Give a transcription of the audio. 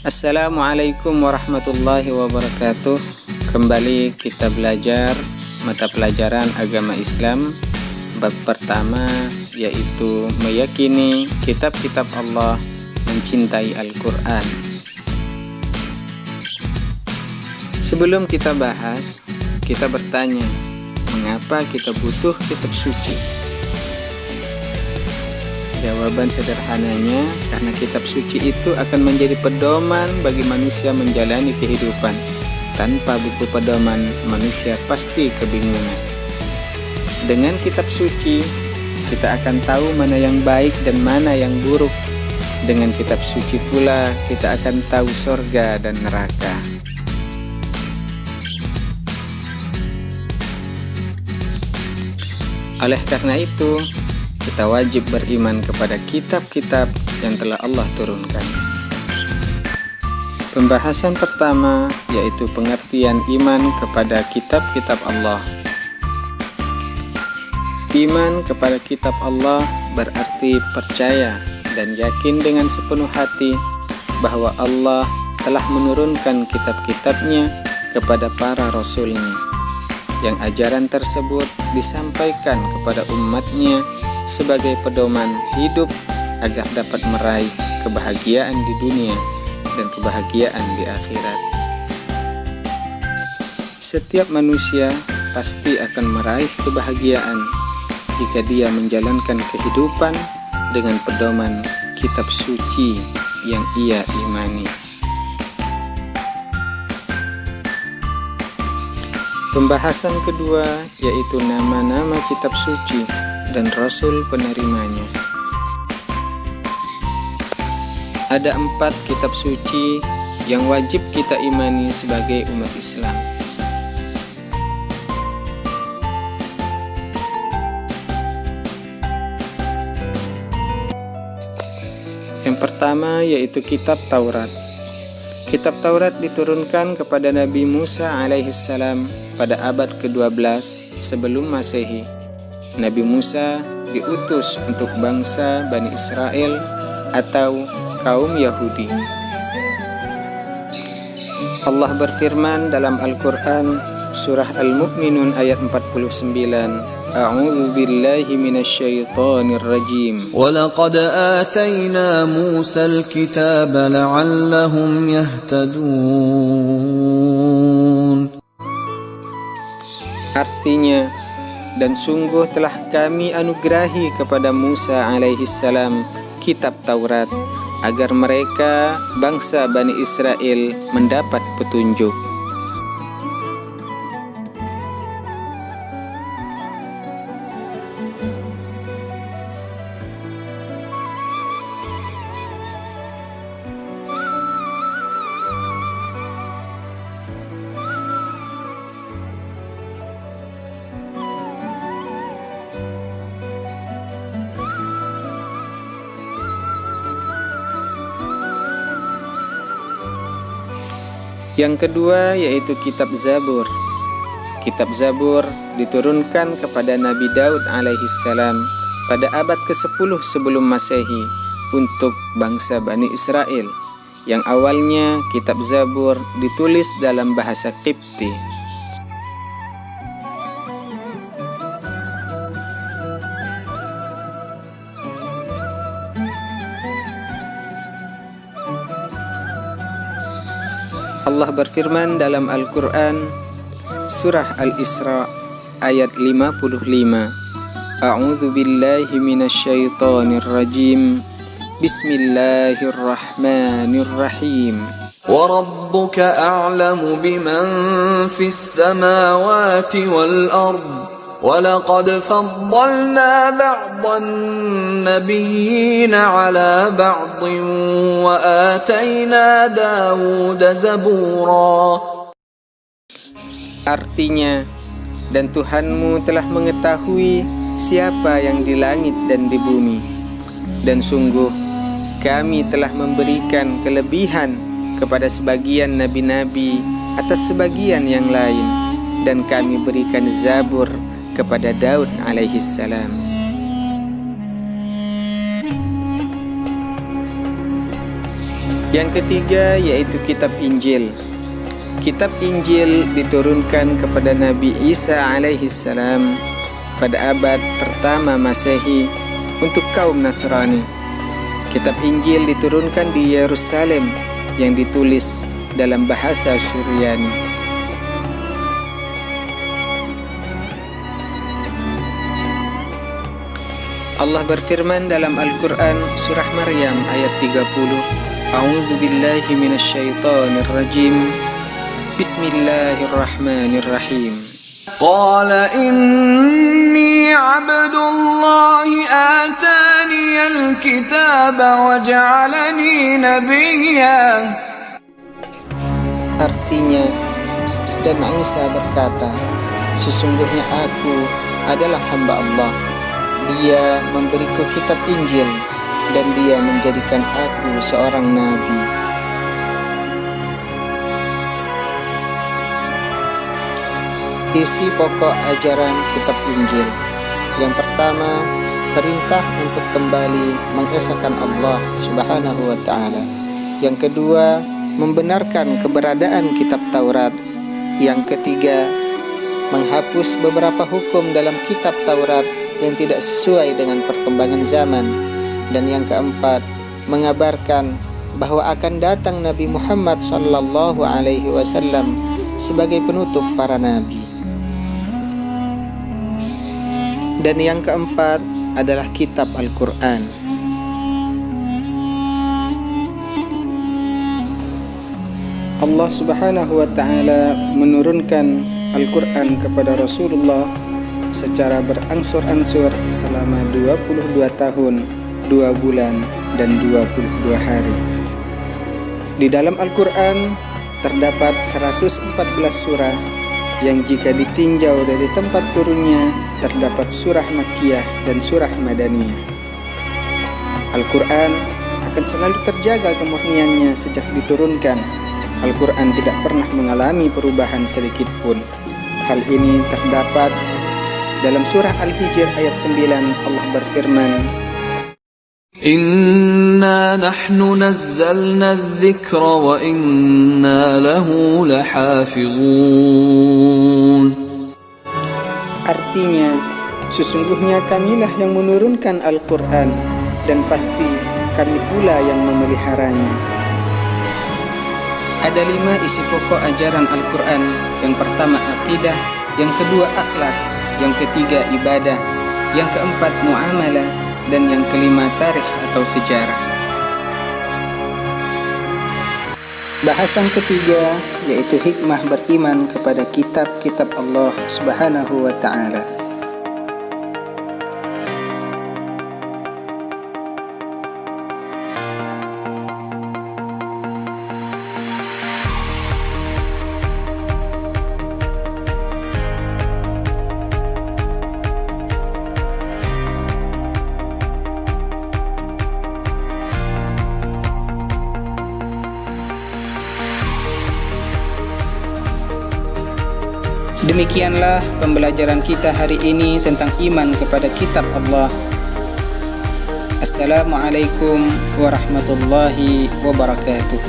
Assalamualaikum warahmatullahi wabarakatuh. Kembali kita belajar mata pelajaran agama Islam bab pertama, yaitu meyakini kitab-kitab Allah, mencintai Al-Quran. Sebelum kita bahas, kita bertanya, mengapa kita butuh kitab suci? Jawaban sederhananya, karena kitab suci itu akan menjadi pedoman bagi manusia menjalani kehidupan. Tanpa buku pedoman, manusia pasti kebingungan. Dengan kitab suci, kita akan tahu mana yang baik dan mana yang buruk. Dengan kitab suci pula, kita akan tahu surga dan neraka. Oleh karena itu, kita wajib beriman kepada kitab-kitab yang telah Allah turunkan. Pembahasan pertama yaitu pengertian iman kepada kitab-kitab Allah. Iman kepada kitab Allah berarti percaya dan yakin dengan sepenuh hati bahwa Allah telah menurunkan kitab-kitabnya kepada para rasulnya, yang ajaran tersebut disampaikan kepada umatnya sebagai pedoman hidup agar dapat meraih kebahagiaan di dunia dan kebahagiaan di akhirat. Setiap manusia pasti akan meraih kebahagiaan jika dia menjalankan kehidupan dengan pedoman kitab suci yang ia imani. Pembahasan kedua yaitu nama-nama kitab suci dan rasul penerimanya. Ada 4 kitab suci yang wajib kita imani sebagai umat Islam. Yang pertama yaitu kitab Taurat. Kitab Taurat diturunkan kepada Nabi Musa alaihissalam pada abad ke-12 sebelum Masehi. Nabi Musa diutus untuk bangsa Bani Israel atau kaum Yahudi. Allah berfirman dalam Al-Quran surah Al-Mu'minun ayat 49, A'udzu billahi minasyaitonir rajim. Walaqad atayna Musal kitaba la'allahum yahtadun. Artinya, dan sungguh telah kami anugerahi kepada Musa alaihissalam kitab Taurat agar mereka bangsa Bani Israel mendapat petunjuk. Yang kedua yaitu kitab Zabur. Kitab Zabur diturunkan kepada Nabi Daud alaihissalam pada abad ke-10 sebelum Masehi untuk bangsa Bani Israel, yang awalnya kitab Zabur ditulis dalam bahasa Qibti. Allah berfirman dalam Al-Quran surah Al-Isra ayat 55, A'udzu billahi minasyaitonir rajim. Bismillahirrahmanirrahim. Wa rabbuka a'lamu biman fis samawati wal ard. وَلَقَدْ فَضَّلْنَا بَعْضَ النَّبِيِّينَ عَلَى بَعْضٍ وَآتَيْنَا دَاوُودَ زَبُورًا. Artinya, dan Tuhanmu telah mengetahui siapa yang di langit dan di bumi, dan sungguh kami telah memberikan kelebihan kepada sebagian nabi-nabi atas sebagian yang lain, dan kami berikan Zabur kepada Daud alaihissalam. Yang ketiga yaitu kitab Injil. Kitab Injil diturunkan kepada Nabi Isa alaihissalam pada abad pertama Masehi untuk kaum Nasrani. Kitab Injil diturunkan di Yerusalem yang ditulis dalam bahasa Syriani. Allah berfirman dalam Al-Quran surah Maryam ayat 30, A'udzu billahi minasyaitonir rajim. Bismillahirrahmanirrahim. Qala inni 'abdullahi ataniyal kitaba wa ja'alani nabiyya. Artinya, dan Isa berkata, sesungguhnya aku adalah hamba Allah. Dia memberiku kitab Injil dan dia menjadikan aku seorang nabi. Isi pokok ajaran kitab Injil. Yang pertama, perintah untuk kembali mengesahkan Allah Subhanahu wa ta'ala. Yang kedua, membenarkan keberadaan kitab Taurat. Yang ketiga, menghapus beberapa hukum dalam kitab Taurat yang tidak sesuai dengan perkembangan zaman. Dan yang keempat, mengabarkan bahwa akan datang Nabi Muhammad sallallahu alaihi wasallam sebagai penutup para nabi. Dan yang keempat adalah kitab Al-Quran. Allah Subhanahu wa ta'ala menurunkan Al-Quran kepada Rasulullah secara berangsur-angsur selama 22 tahun, 2 bulan, dan 22 hari. Di dalam Al-Quran terdapat 114 surah yang jika ditinjau dari tempat turunnya terdapat surah Makkiyah dan surah Madaniyah. Al-Quran akan selalu terjaga kemurniannya sejak diturunkan. Al-Quran tidak pernah mengalami perubahan sedikit pun. Hal ini terdapat dalam surah Al-Hijr ayat 9. Allah berfirman, Inna nahnu nazzalna adh-dhikra wa inna lahu lahafizun. Artinya, sesungguhnya kamilah yang menurunkan Al-Quran dan pasti kami pula yang memeliharanya. Ada 5 isi pokok ajaran Al-Quran. Yang pertama akidah, yang kedua akhlak, yang ketiga ibadah, yang keempat muamalah, dan yang kelima tarikh atau sejarah. Bahasan ketiga yaitu hikmah beriman kepada kitab-kitab Allah Subhanahu wa ta'ala. Demikianlah pembelajaran kita hari ini tentang iman kepada kitab Allah. Assalamualaikum warahmatullahi wabarakatuh.